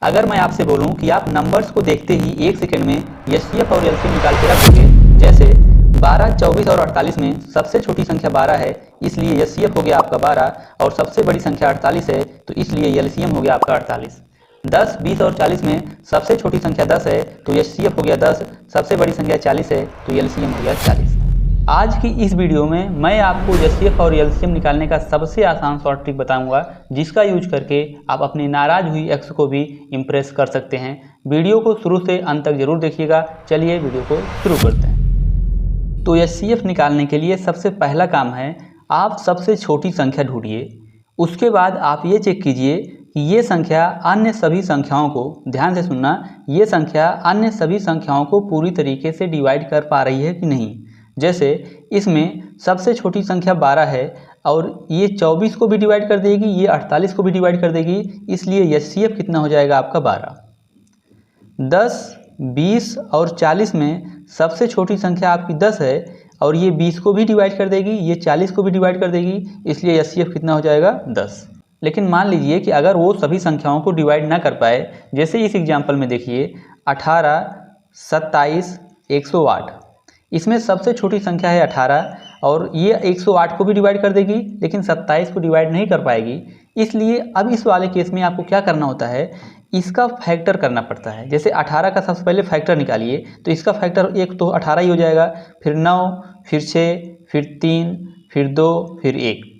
अगर मैं आपसे बोलूं कि आप नंबर्स को देखते ही 1 सेकंड में एचसीएफ और एलसीएम निकाल के रख दोगे, जैसे 12, 24 और 48 में सबसे छोटी संख्या 12 है, इसलिए एचसीएफ हो गया आपका 12, और सबसे बड़ी संख्या 48 है, तो इसलिए एलसीएम हो गया आपका 48। 10, 20 और 40 में सबसे छोटी संख्या 10 है, तो एचसीएफ हो गया 10, सबसे बड़ी संख्या 40 है, तो एलसीएम हो गया 40। आज की इस वीडियो में मैं आपको एचसीएफ और एलसीएम निकालने का सबसे आसान शॉर्ट ट्रिक बताऊंगा, जिसका यूज करके आप अपनी नाराज हुई एक्स को भी इम्प्रेस कर सकते हैं। वीडियो को शुरू से अंत तक जरूर देखिएगा। चलिए वीडियो को शुरू करते हैं। तो एचसीएफ निकालने के लिए सबसे पहला काम है, आप सबसे छोटी संख्या ढूंढिए। उसके बाद आप ये चेक कीजिए कि ये संख्या अन्य सभी संख्याओं को, ध्यान से सुनना, ये संख्या अन्य सभी संख्याओं को पूरी तरीके से डिवाइड कर पा रही है कि नहीं। जैसे इसमें सबसे छोटी संख्या 12 है और ये 24 को भी डिवाइड कर देगी, ये 48 को भी डिवाइड कर देगी, इसलिए एचसीएफ कितना हो जाएगा आपका 12। 10, 20 और 40 में सबसे छोटी संख्या आपकी 10 है और ये 20 को भी डिवाइड कर देगी, ये 40 को भी डिवाइड कर देगी, इसलिए एचसीएफ कितना हो जाएगा 10। लेकिन मान लीजिए कि अगर वो सभी संख्याओं को डिवाइड ना कर पाए, जैसे इस एग्जाम्पल में देखिए 18, 27, 108, इसमें सबसे छोटी संख्या है 18 और ये 108 को भी डिवाइड कर देगी, लेकिन 27 को डिवाइड नहीं कर पाएगी। इसलिए अब इस वाले केस में आपको क्या करना होता है, इसका फैक्टर करना पड़ता है। जैसे 18 का सबसे पहले फैक्टर निकालिए, तो इसका फैक्टर एक तो 18 ही हो जाएगा, फिर 9, फिर 6, फिर 3, फिर 2, फिर 1।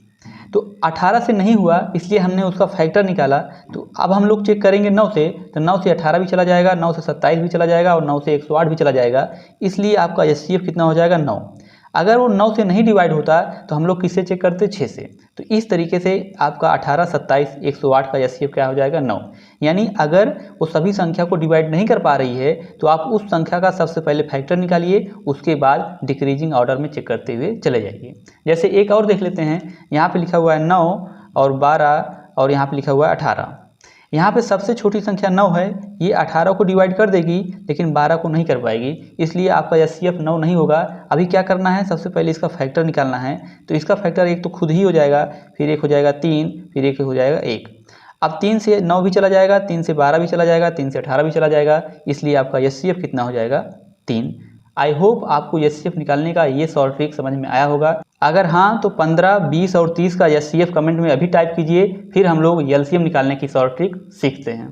तो 18 से नहीं हुआ, इसलिए हमने उसका फैक्टर निकाला। तो अब हम लोग चेक करेंगे 9 से, तो 9 से 18 भी चला जाएगा, 9 से 27 भी चला जाएगा और 9 से 108 भी चला जाएगा, इसलिए आपका एचसीएफ कितना हो जाएगा 9। अगर वो 9 से नहीं डिवाइड होता तो हम लोग किससे चेक करते, 6 से। तो इस तरीके से आपका 18, 27, 108 का एचसीएफ क्या हो जाएगा 9। यानी अगर वो सभी संख्या को डिवाइड नहीं कर पा रही है तो आप उस संख्या का सबसे पहले फैक्टर निकालिए, उसके बाद डिक्रीजिंग ऑर्डर में चेक करते हुए चले जाइए। जैसे एक और देख लेते हैं, यहाँ पे लिखा हुआ है 9 और 12 और यहाँ पे लिखा हुआ है 18। यहाँ पे सबसे छोटी संख्या 9 है, ये 18 को डिवाइड कर देगी लेकिन 12 को नहीं कर पाएगी, इसलिए आपका एचसीएफ 9 नहीं होगा। अभी क्या करना है, सबसे पहले इसका फैक्टर निकालना है। तो इसका फैक्टर एक तो खुद ही हो जाएगा, फिर एक हो जाएगा 3, फिर एक हो जाएगा 1। अब 3 से 9 भी चला जाएगा, 3 से 12 भी चला जाएगा, 3 से 18 भी चला जाएगा, इसलिए आपका एचसीएफ कितना हो जाएगा 3। आई होप आपको एचसीएफ निकालने का ये शॉर्ट ट्रिक समझ में आया होगा। अगर हाँ तो 15, 20 और 30 का एचसीएफ कमेंट में अभी टाइप कीजिए, फिर हम लोग एलसीएम निकालने की शॉर्ट ट्रिक सीखते हैं।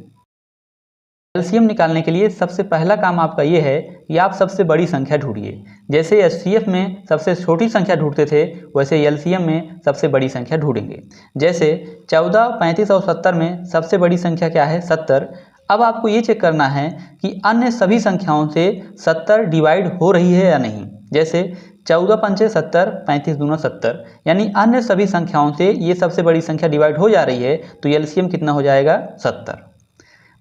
एलसीएम निकालने के लिए सबसे पहला काम आपका ये है कि आप सबसे बड़ी संख्या ढूंढिए। जैसे एचसीएफ में सबसे छोटी संख्या ढूंढते थे, वैसे एलसीएम में सबसे बड़ी संख्या ढूंढेंगे। जैसे 14, 35 और 70 में सबसे बड़ी संख्या क्या है, 70। अब आपको ये चेक करना है कि अन्य सभी संख्याओं से 70 डिवाइड हो रही है या नहीं। जैसे 14 पंचे 70, 35 दूना 70, यानी अन्य सभी संख्याओं से ये सबसे बड़ी संख्या डिवाइड हो जा रही है, तो एलसीएम कितना हो जाएगा 70।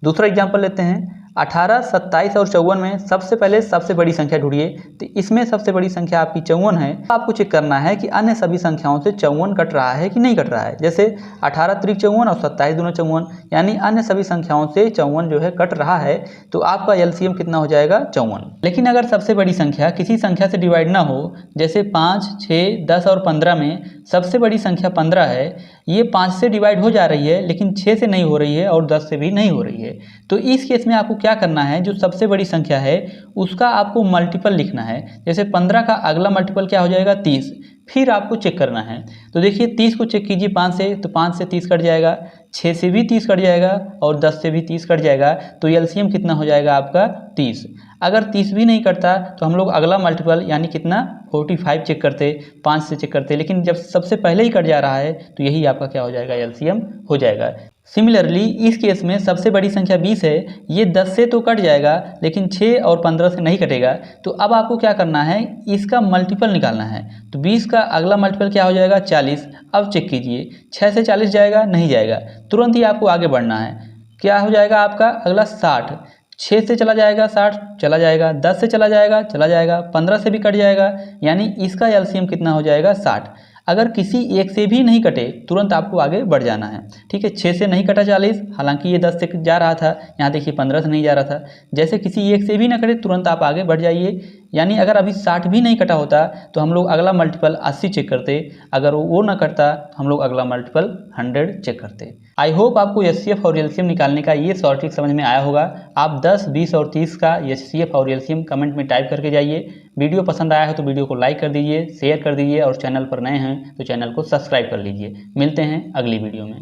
दूसरा एग्जाम्पल लेते हैं, 18, 27 और 54 में सबसे पहले सबसे बड़ी संख्या ढूंढिए। तो इसमें सबसे बड़ी संख्या आपकी 54 है। आपको चेक करना है कि अन्य सभी संख्याओं से 54 कट रहा है कि नहीं कट रहा है। जैसे 18 त्रिक 54 और 27 दूना 54, यानी अन्य सभी संख्याओं से 54 जो है कट रहा है, तो आपका एलसीएम कितना हो जाएगा 54। लेकिन अगर सबसे बड़ी संख्या किसी संख्या से डिवाइड ना हो, जैसे 5, 6, 10 और 15 में सबसे बड़ी संख्या 15 है, ये 5 से डिवाइड हो जा रही है लेकिन 6 से नहीं हो रही है और 10 से भी नहीं हो रही है। तो इस केस में आपको क्या करना है, जो सबसे बड़ी संख्या है उसका आपको मल्टीपल लिखना है। जैसे 15 का अगला मल्टीपल क्या हो जाएगा 30, फिर आपको चेक करना है। तो देखिए 30 को चेक कीजिए 5 से, तो 5 से 30 कट जाएगा, 6 से भी 30 कट जाएगा और 10 से भी 30 कट जाएगा, तो एलसीएम कितना हो जाएगा आपका 30। अगर 30 भी नहीं कटता तो हम लोग अगला मल्टीपल यानी कितना 45 चेक करते, 5 से चेक करते, लेकिन जब सबसे पहले ही कट जा रहा है तो यही आपका क्या हो जाएगा, एलसीएम हो जाएगा। सिमिलरली इस केस में सबसे बड़ी संख्या 20 है, ये 10 से तो कट जाएगा लेकिन 6 और 15 से नहीं कटेगा। तो अब आपको क्या करना है, इसका मल्टीपल निकालना है। तो 20 का अगला मल्टीपल क्या हो जाएगा 40। अब चेक कीजिए 6 से 40 जाएगा, नहीं जाएगा, तुरंत ही आपको आगे बढ़ना है। क्या हो जाएगा आपका अगला 60, 6 से चला जाएगा 60, चला जाएगा, 10 से चला जाएगा, चला जाएगा, 15 से भी कट जाएगा, यानी इसका एलसीएम कितना हो जाएगा 60। अगर किसी एक से भी नहीं कटे तुरंत आपको आगे बढ़ जाना है। ठीक है, 6 से नहीं कटा 40, हालांकि ये 10 से जा रहा था, यहाँ देखिए 15 से नहीं जा रहा था। जैसे किसी एक से भी ना कटे तुरंत आप आगे बढ़ जाइए, यानी अगर अभी 60 भी नहीं कटा होता तो हम लोग अगला मल्टीपल 80 चेक करते, अगर वो ना करता तो हम लोग अगला मल्टीपल 100 चेक करते। आई होप आपको एचसीएफ और एलसीएम निकालने का ये शॉर्ट ट्रिक समझ में आया होगा। आप 10, 20 और 30 का एचसीएफ और एलसीएम कमेंट में टाइप करके जाइए। वीडियो पसंद आया है तो वीडियो को लाइक कर दीजिए, शेयर कर दीजिए और चैनल पर नए हैं तो चैनल को सब्सक्राइब कर लीजिए। मिलते हैं अगली वीडियो में।